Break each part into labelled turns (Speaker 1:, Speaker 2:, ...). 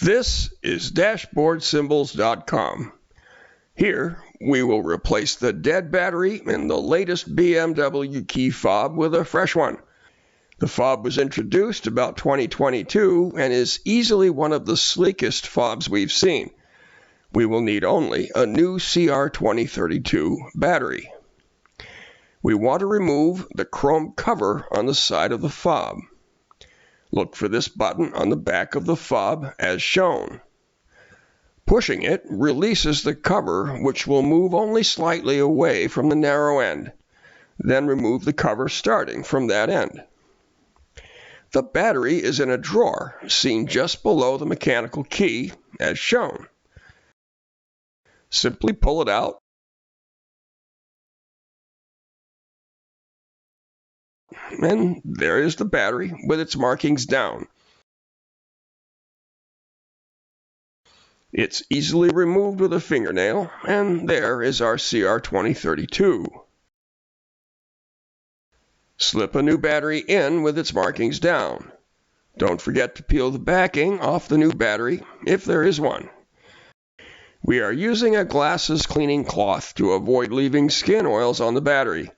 Speaker 1: This is DashboardSymbols.com. Here, we will replace the dead battery in the latest BMW key fob with a fresh one. The fob was introduced about 2022 and is easily one of the sleekest fobs we've seen. We will need only a new CR2032 battery. We want to remove the chrome cover on the side of the fob. Look for this button on the back of the fob as shown. Pushing it releases the cover, which will move only slightly away from the narrow end. Then remove the cover starting from that end. The battery is in a drawer seen just below the mechanical key as shown. Simply pull it out and there is the battery with its markings down. It's easily removed with a fingernail, and there is our CR2032. Slip a new battery in with its markings down. Don't forget to peel the backing off the new battery, if there is one. We are using a glasses cleaning cloth to avoid leaving skin oils on the battery.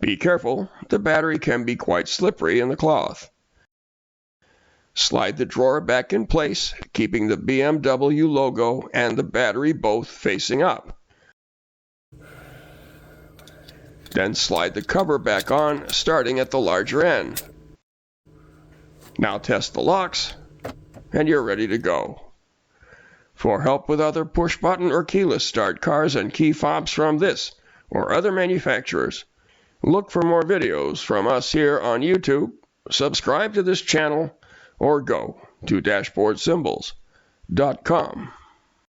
Speaker 1: Be careful, the battery can be quite slippery in the cloth. Slide the drawer back in place, keeping the BMW logo and the battery both facing up. Then slide the cover back on, starting at the larger end. Now test the locks, and you're ready to go. For help with other push-button or keyless start cars and key fobs from this or other manufacturers, look for more videos from us here on YouTube, subscribe to this channel, or go to DashboardSymbols.com.